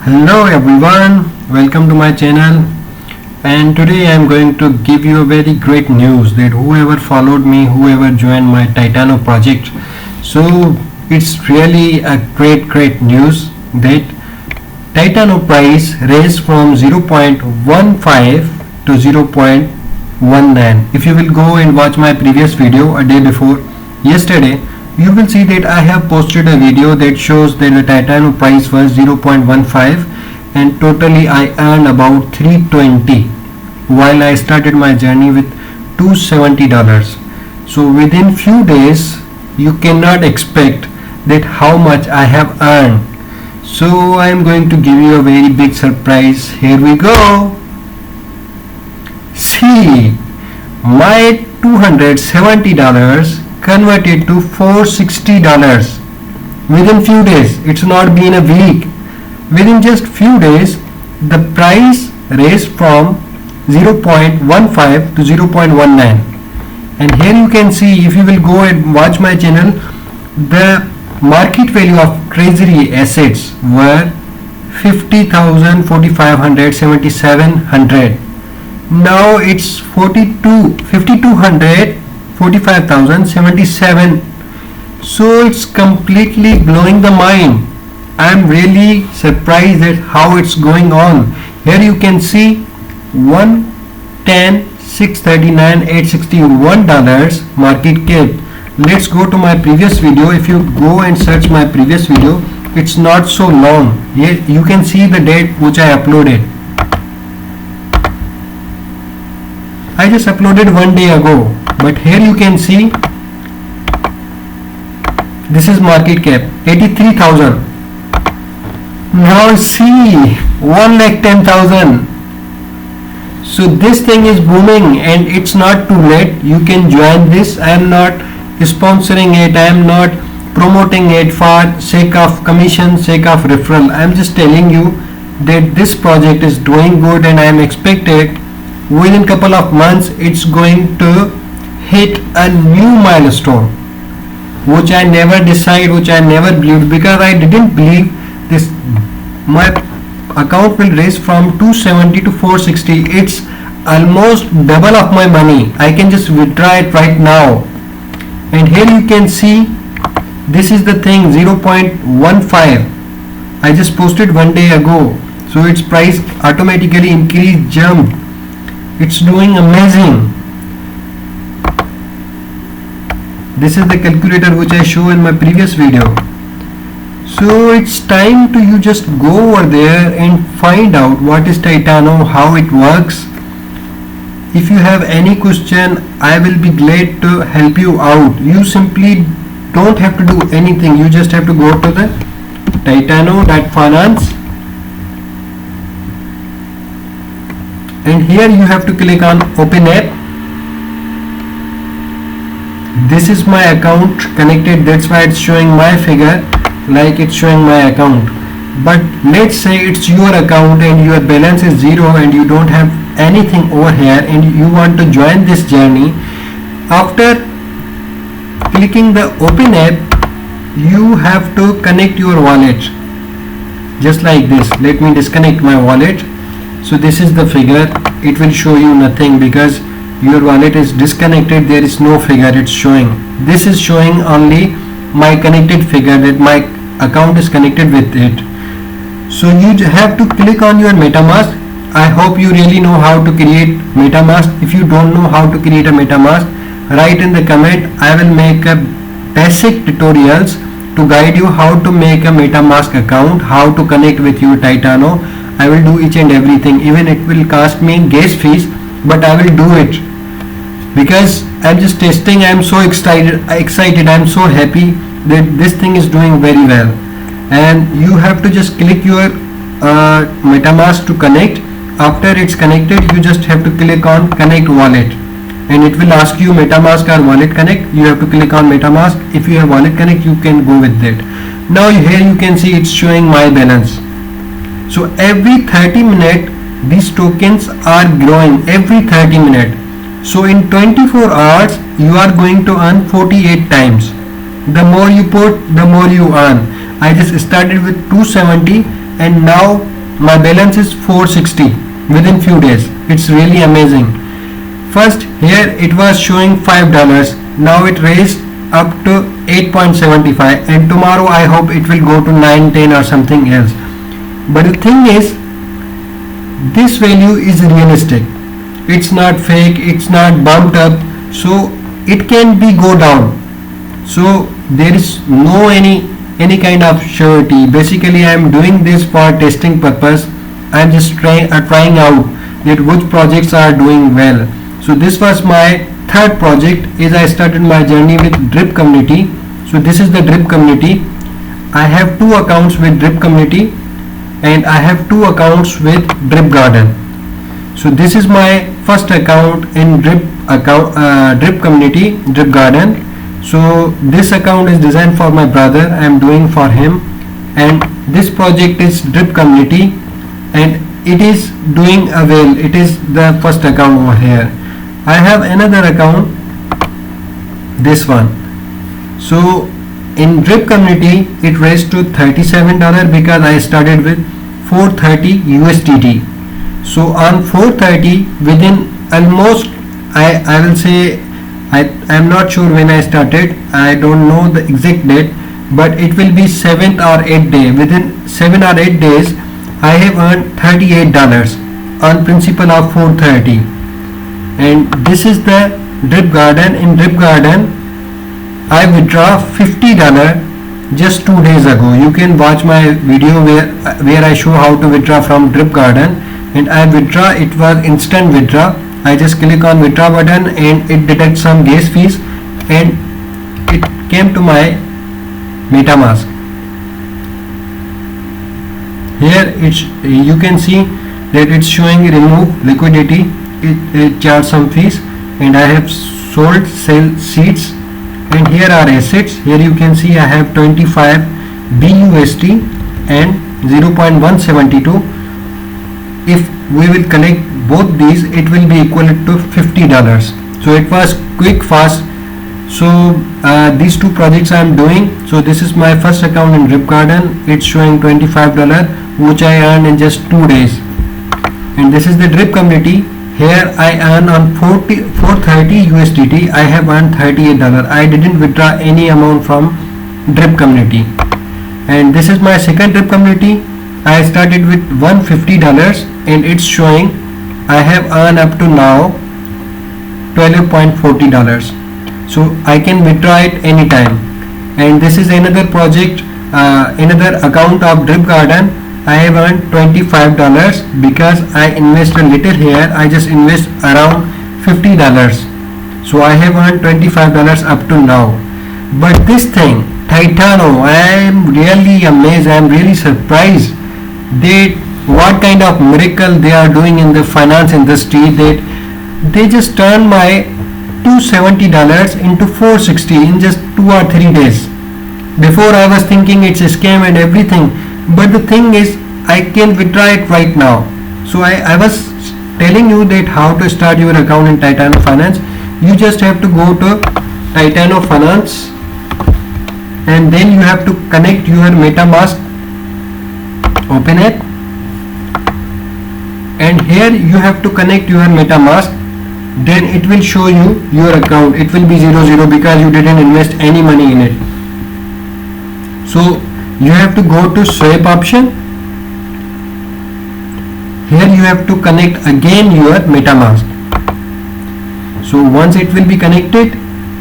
Hello everyone, welcome to my channel, and today I am going to give you a very great news that whoever followed me, whoever joined my Titano project, so it's really a great news that Titano price raised from 0.15 to 0.19. If you will go and watch my previous video a day before yesterday, you will see that I have posted a video that shows that the Titano price was 0.15 and totally I earned about 320 while I started my journey with $270. So within few days you cannot expect that how much I have earned. So I am going to give you a very big surprise. Here we go. See, my $270 converted to $460 within few days. It's not been a week. Within just few days the price raised from 0.15 to 0.19. and here you can see, if you will go and watch my channel, the market value of treasury assets were 50,000, 4,500, 7,700. Now it's 5,200, 45,077. So it's completely blowing the mind. I'm really surprised at how it's going on. Here you can see 110, 639, $861 market cap. Let's go to my previous video. If you go and search my previous video, it's not so long. Here you can see the date which I uploaded. I just uploaded one day ago, but here you can see this is market cap 83,000. Now see 1,10,000. So this thing is booming and it's not too late. You can join this. I am not sponsoring it. I am not promoting it for sake of commission, sake of referral. I am just telling you that this project is doing good and I am expected within couple of months it's going to hit a new milestone which I never decide, which I never believed, because I didn't believe this. My account will raise from 270 to 460. It's almost double of my money. I can just withdraw it right now. And here you can see this is the thing, 0.15. I just posted one day ago. So its price automatically increased, jump. It's doing amazing. This is the calculator which I show in my previous video. So it's time to you just go over there and find out what is Titano, how it works. If you have any question, I will be glad to help you out. You simply don't have to do anything. You just have to go to the Titano.Finance. And here you have to click on open app. This is my account connected, that's why it's showing my figure like it's showing my account. But let's say it's your account and your balance is zero and you don't have anything over here and you want to join this journey. After clicking the open app, you have to connect your wallet just like this. Let me disconnect my wallet. So this is the figure. It will show you nothing because your wallet is disconnected. There is no figure it's showing. This is showing only my connected figure, that my account is connected with it. So you have to click on your MetaMask. I hope you really know how to create MetaMask. If you don't know how to create a MetaMask, write in the comment. I will make a basic tutorials to guide you how to make a MetaMask account, how to connect with your Titano. I will do each and everything. Even it will cost me gas fees, but I will do it because I'm just testing. I'm so excited. I'm so happy that this thing is doing very well. And you have to just click your MetaMask to connect. After it's connected, you just have to click on connect wallet and it will ask you MetaMask or wallet connect. You have to click on MetaMask. If you have wallet connect, you can go with it. Now here you can see it's showing my balance. So every 30 minutes these tokens are growing, every 30 minutes. So in 24 hours you are going to earn 48 times. The more you put, the more you earn. I just started with 270 and now my balance is 460 within few days. It's really amazing. First here it was showing $5, now it raised up to 8.75, and tomorrow I hope it will go to 9, 10 or something else. But the thing is, this value is realistic. It's not fake, it's not bumped up, so it can be go down. So there is no any kind of surety. Basically I am doing this for testing purpose. I am just trying out that which projects are doing well. So this was my third project as I started my journey with drip community. So this is the drip community. I have two accounts with drip community and I have two accounts with drip garden. So this is my first account in drip community, drip garden. So this account is designed for my brother, I am doing for him, and this project is drip community and it is doing well. It is the first account over here. I have another account, this one. So in drip community it raised to $37 because I started with 430 USDT. So on 430 within almost I will say I am not sure when I started, I don't know the exact date, but it will be 7th or 8th day. Within 7 or 8 days I have earned $38 on principal of 430. And this is the drip garden. In drip garden I withdraw $50 just 2 days ago. You can watch my video where I show how to withdraw from drip garden, and I withdraw. It was instant withdraw. I just click on withdraw button and it detects some gas fees and it came to my MetaMask. Here you can see that it's showing remove liquidity. It charged some fees and I have sell seeds, and here are assets. Here you can see I have 25 BUSD and 0.172. If we will collect both these, it will be equal to $50. So it was quick, fast. So these two projects I am doing. So this is my first account in drip garden. It's showing $25 which I earned in just 2 days. And this is the drip community. Here I earn on 430 USDT. I have earned $38. I didn't withdraw any amount from drip community. And this is my second drip community. I started with $150 and it's showing I have earned up to now $12.40. So I can withdraw it anytime. And this is another project, another account of drip garden. I have earned $25 because I invest a little here. I just invest around $50. So I have earned $25 up to now. But this thing, Titano, I am really amazed. I am really surprised that what kind of miracle they are doing in the finance industry, that they just turn my $270 into $460 in just 2 or 3 days. Before I was thinking it's a scam and everything, but the thing is I can withdraw it right now. So I was telling you that how to start your account in Titano Finance. You just have to go to Titano Finance and then you have to connect your MetaMask. Open it, and here you have to connect your MetaMask. Then it will show you your account. It will be 00 because you didn't invest any money in it. So you have to go to swipe option. Here you have to connect again your MetaMask. So once it will be connected,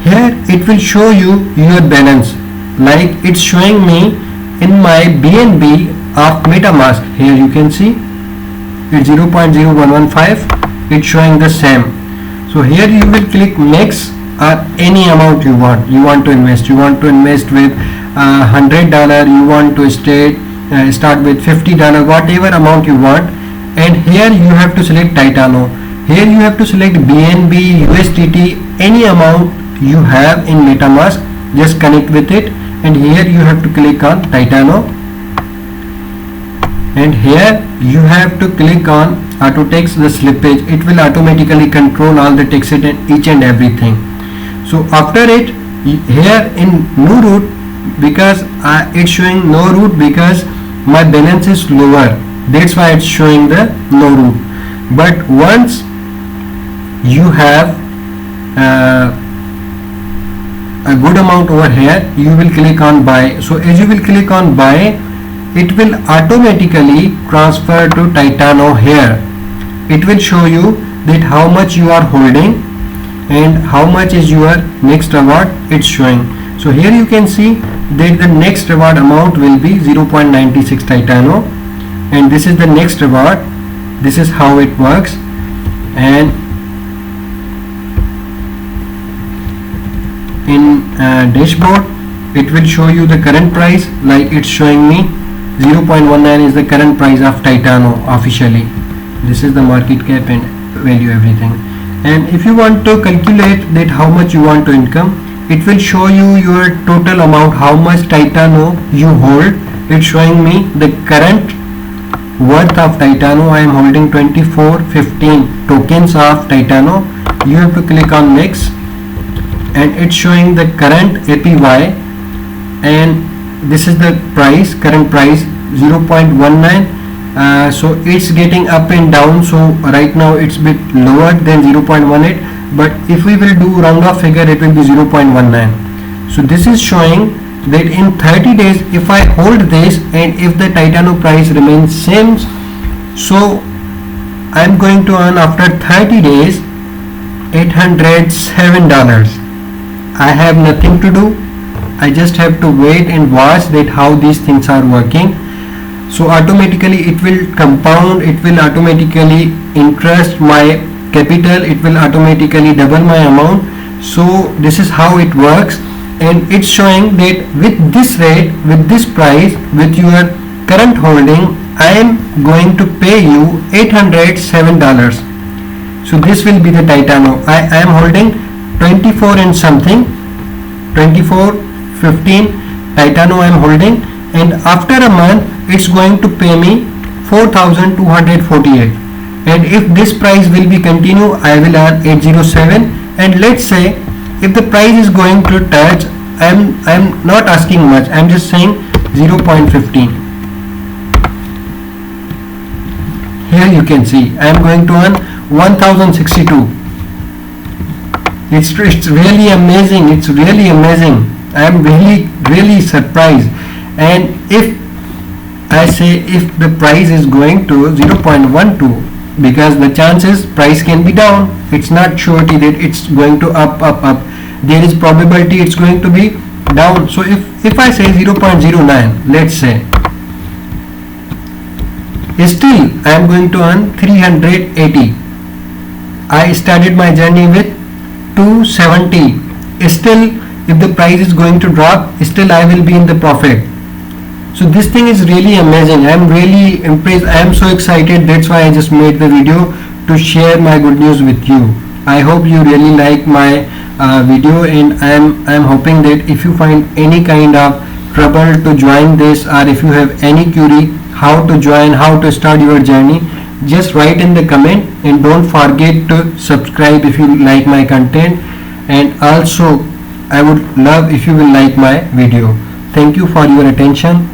here it will show you your balance. Like it's showing me in my BNB of MetaMask. Here you can see it's 0.0115. It's showing the same. So here you will click next or any amount you want. You want to invest. You want to invest with $100. You want to start with $50. Whatever amount you want. And here you have to select Titano. Here you have to select BNB, USDT, any amount you have in MetaMask. Just connect with it. And here you have to click on Titano. And here you have to click on auto text the slippage. It will automatically control all the text and each and everything. So after it, here in no route, because it's showing no route because my balance is lower. that's why it's showing the no route. But once you have a good amount over here, you will click on buy. So as you will click on buy, it will automatically transfer to Titano here. It will show you that how much you are holding and how much is your next reward. It's showing. So here you can see that the next reward amount will be 0.96 Titano, and this is the next reward. This is how it works. And in dashboard, it will show you the current price, like it's showing me 0.19 is the current price of Titano officially. This is the market cap and value, everything. And if you want to calculate that how much you want to income, it will show you your total amount, how much Titano you hold. It's showing me the current worth of Titano. I am holding 2415 tokens of Titano. You have to click on next, and it's showing the current APY, and this is the price, current price 0.19. So it's getting up and down. So right now it's bit lower than 0.18, but if we will do round off figure, it will be 0.19. So this is showing that in 30 days, if I hold this and if the Titano price remains same, so I'm going to earn after 30 days $807. I have nothing to do. I just have to wait and watch that how these things are working. So automatically it will compound, it will automatically interest my capital, it will automatically double my amount. So this is how it works, and it's showing that with this rate, with this price, with your current holding, I am going to pay you $807. So this will be the Titano. I am holding 24 and something, 2415 Titano I am holding, and after a month it's going to pay me 4,248. And if this price will be continue, I will earn 807. And let's say if the price is going to touch, I'm not asking much, I'm just saying 0.15. Here you can see I am going to earn 1062. It's really amazing. It's really amazing. I am really surprised. And if I say if the price is going to 0.12, because the chances price can be down, it's not surety that it's going to up. There is probability it's going to be down. So if I say 0.09, let's say, still I am going to earn 380. I started my journey with 270. Still if the price is going to drop, still I will be in the profit. So this thing is really amazing. I am really impressed. I am so excited. That's why I just made the video to share my good news with you. I hope you really like my video, and I am hoping that if you find any kind of trouble to join this, or if you have any query how to join, how to start your journey, just write in the comment, and don't forget to subscribe if you like my content. And also I would love if you will like my video. Thank you for your attention.